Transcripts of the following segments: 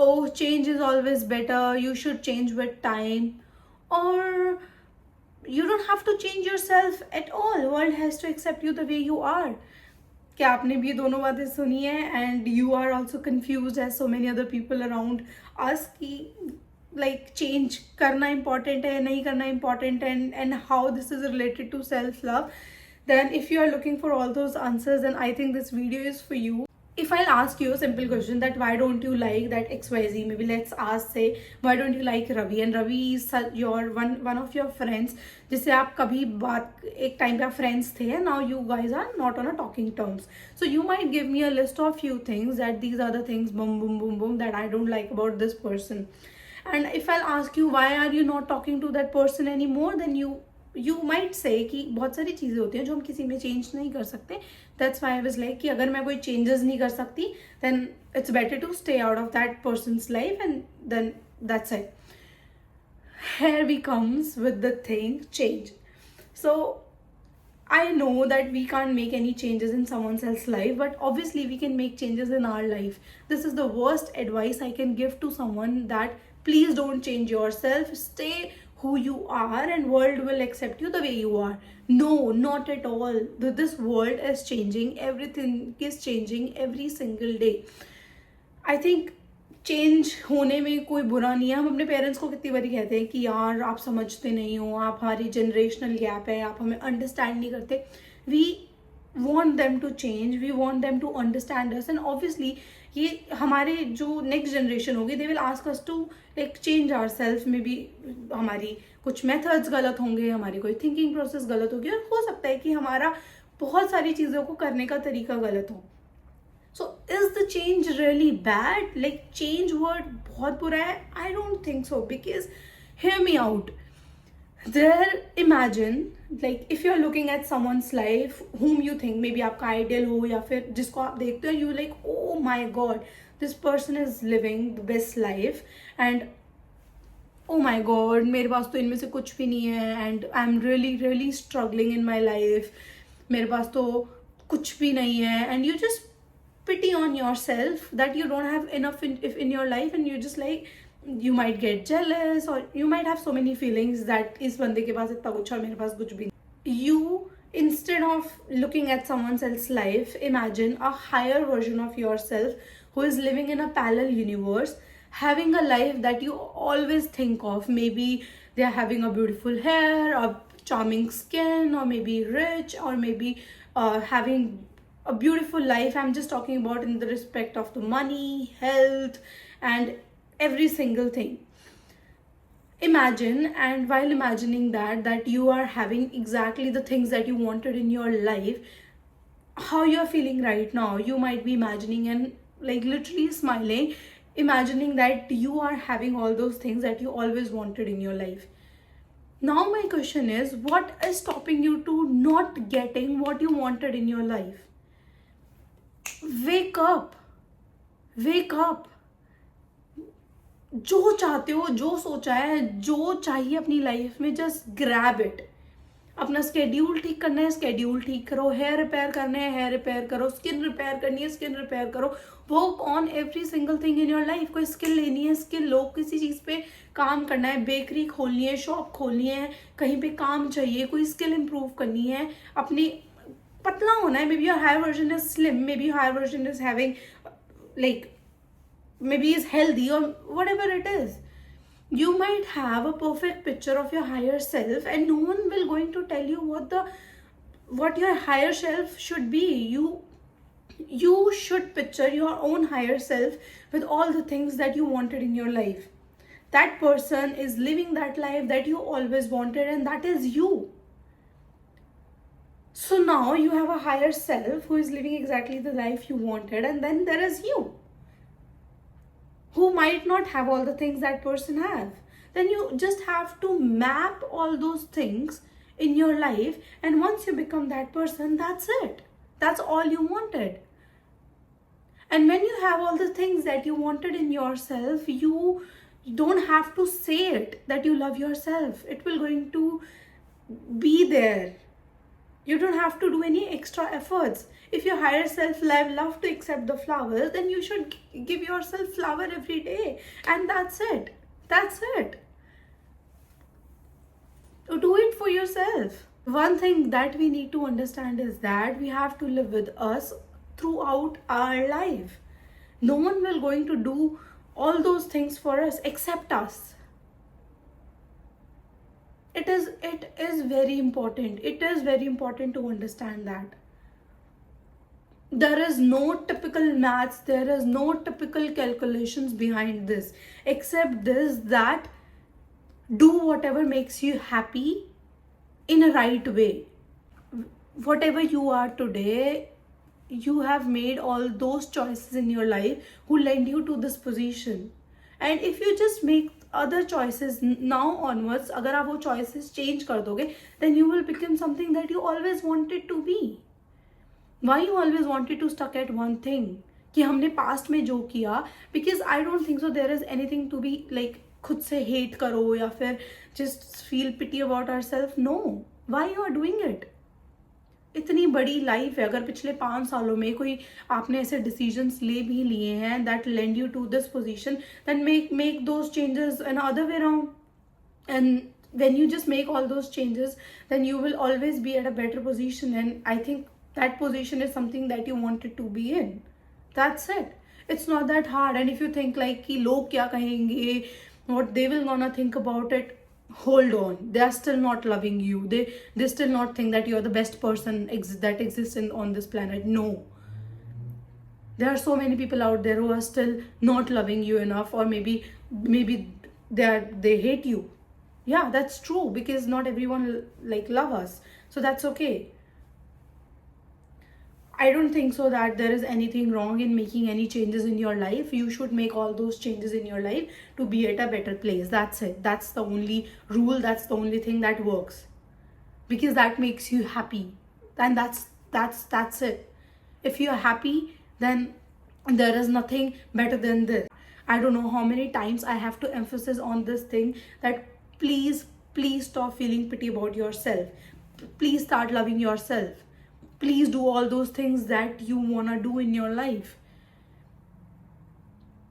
oh, change is always better, you should change with time, or you don't have to change yourself at all, world has to accept you the way you are. क्या आपने भी ये दोनों बातें सुनी है and you are also confuse as so many other people around us कि like change करना इम्पॉर्टेंट है नहीं करना इम्पॉर्टेंट है and how this is related to self love? then if you are looking for all those answers, then I think this video is for you. If I'll ask you a simple question that why don't you like that XYZ, maybe let's ask, say, why don't you like Ravi, and Ravi is your one of your friends जिससे आप कभी बात एक time पे आप friends थे, now you guys are not on a talking terms, so you might give me a list of few things that these are the things boom boom boom boom that I don't like about this person. And if I'll ask you why are you not talking to that person anymore, then you might say कि बहुत सारी चीज़ें होती हैं जो हम किसी में चेंज नहीं कर सकते. That's why I was like कि अगर मैं कोई चेंजेस नहीं कर सकती then it's better to stay out of that person's life and then that's it. Here we comes with the thing change. So I know that we can't make any changes in someone else's life, but obviously we can make changes in our life. This is the worst advice I can give to someone, that please don't change yourself. Stay who you are and world will accept you the way you are. No, not at all. This world is changing. Everything is changing every single day. I think change होने में कोई बुरा नहीं है. हम अपने parents को कितनी बारी कहते हैं कि यार आप समझते नहीं हो, आप हमारी जनरेशनल गैप है, आप हमें अंडरस्टैंड नहीं करते. We want them to change, we want them to understand us, and obviously ये हमारे जो नेक्स्ट जनरेशन होगी they will ask us to like change our self. May be हमारी कुछ मेथड्स गलत होंगे, हमारी कोई थिंकिंग प्रोसेस गलत होगी, और हो सकता है कि हमारा बहुत सारी चीज़ों को करने का तरीका गलत हो. So is the change really bad? Like change word बहुत बुरा है? I don't think so, because hear me out. There, imagine like if you're looking at someone's life whom you think maybe आपका ideal हो या फिर जिसको आप देखते हो, you like oh my god this person is living the best life and oh my god मेरे पास तो इनमें से कुछ भी नहीं है and I'm really really struggling in my life, मेरे पास तो कुछ भी नहीं है, and you just pity on yourself that you don't have enough in your life, and you just like you might get jealous or you might have so many feelings that इस बंदे के पास इतना कुछ और मेरे पास कुछ भी नहीं. You, instead of looking at someone else's life, imagine a higher version of yourself who is living in a parallel universe, having a life that you always think of. Maybe they are having a beautiful hair, a charming skin, or maybe rich, or maybe having a beautiful life. I'm just talking about in the respect of the money, health, and every single thing. Imagine, and while imagining that you are having exactly the things that you wanted in your life, how you're feeling right now, you might be imagining and like literally smiling, imagining that you are having all those things that you always wanted in your life. Now my question is, what is stopping you to not getting what you wanted in your life? Wake up, wake up. जो चाहते हो, जो सोचा है, जो चाहिए अपनी life में, जस्ट ग्रैब इट. अपना स्केड्यूल ठीक करना है, स्केड्यूल ठीक करो. हेयर रिपेयर करना है, हेयर रिपेयर करो. स्किन रिपेयर करनी है, स्किन रिपेयर करो. Work on every single thing in your life. कोई स्किल लेनी है, स्किल लो. किसी चीज़ पे काम करना है, बेकरी खोलनी है, शॉप खोलनी है, कहीं पे काम चाहिए, कोई स्किल इंप्रूव करनी है, अपनी पतला होना है. maybe your higher version is slim, maybe your higher version is having like maybe is healthy or whatever it is. You might have a perfect picture of your higher self and no one will going to tell you what your higher self should be. You should picture your own higher self with all the things that you wanted in your life. That person is living that life that you always wanted, and that is you. So now you have a higher self who is living exactly the life you wanted, and then there is you who might not have all the things that person have. Then you just have to map all those things in your life, and once you become that person, that's it. That's all you wanted. And when you have all the things that you wanted in yourself, you don't have to say it that you love yourself. It will going to be there. You don't have to do any extra efforts. If your higher self love to accept the flowers, then you should give yourself flower every day, and that's it. That's it. Do it for yourself. One thing that we need to understand is that we have to live with us throughout our life. No one will going to do all those things for us except us. It is very important. It is very important to understand that there is no typical maths, there is no typical calculations behind this, except this, that do whatever makes you happy in a right way. Whatever you are today, you have made all those choices in your life who led you to this position. And if you just make other choices now onwards, agar aap wo choices change kar doge, then you will become something that you always wanted to be. Why you always wanted to stuck at one thing कि हमने past में जो किया? Because I don't think so there is anything to be like खुद से hate करो या फिर just feel pity about ourselves. No. Why you are doing it? इतनी बड़ी लाइफ है. अगर पिछले 5 सालों में कोई आपने ऐसे डिसीजंस ले भी लिए हैं that lend you to this position, then make those changes in other way around. And when you just make all those changes, then you will always be at a better position. And I think that position is something that you wanted to be in. That's it. It's not that hard. And if you think like कि लोग क्या कहेंगे, what they will gonna think about it, hold on. They are still not loving you. They still not think that you are the best person that exists on this planet. No. There are so many people out there who are still not loving you enough, or maybe they hate you. Yeah, that's true, because not everyone like love us. So that's okay. I don't think so that there is anything wrong in making any changes in your life. You should make all those changes in your life to be at a better place. That's it. That's the only rule. That's the only thing that works, because that makes you happy. And that's it. If you're happy, then there is nothing better than this. I don't know how many times I have to emphasize on this thing, that please stop feeling pity about yourself. Please start loving yourself. Please do all those things that you wanna do in your life.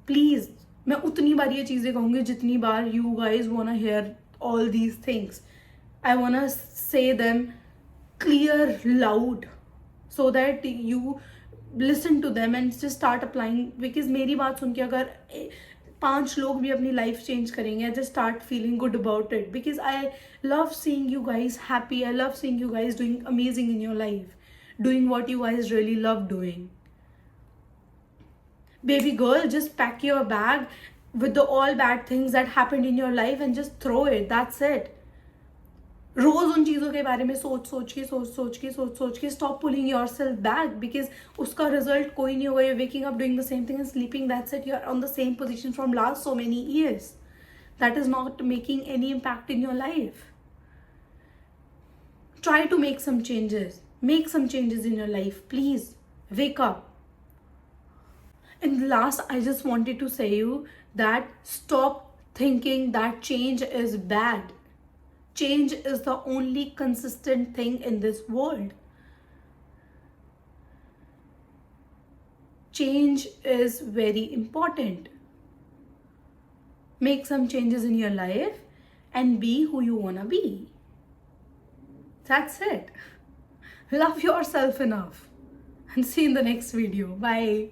Please. मैं उतनी बार ये चीज़ें कहूँगी जितनी बार you guys wanna hear all these things. I wanna say them clear, loud, so that you listen to them and just start applying. Because मेरी बात सुन के अगर 5 लोग भी अपनी life change करेंगे, just start feeling good about it. Because I love seeing you guys happy. I love seeing you guys doing amazing in your life. Doing what you guys really love doing. Baby girl, just pack your bag with the all bad things that happened in your life and just throw it. That's it. रोज उन चीज़ों के बारे में सोच के stop pulling yourself back, because उसका result कोई नहीं होगा. You're waking up doing the same thing and sleeping. That's it. You're on the same position from last so many years. That is not making any impact in your life. Try to make some changes. Make some changes in your life. Please wake up. And last, I just wanted to say you that stop thinking that change is bad. Change is the only consistent thing in this world. Change is very important. Make some changes in your life and be who you wanna be. That's it. Love yourself enough. And see you in the next video. Bye.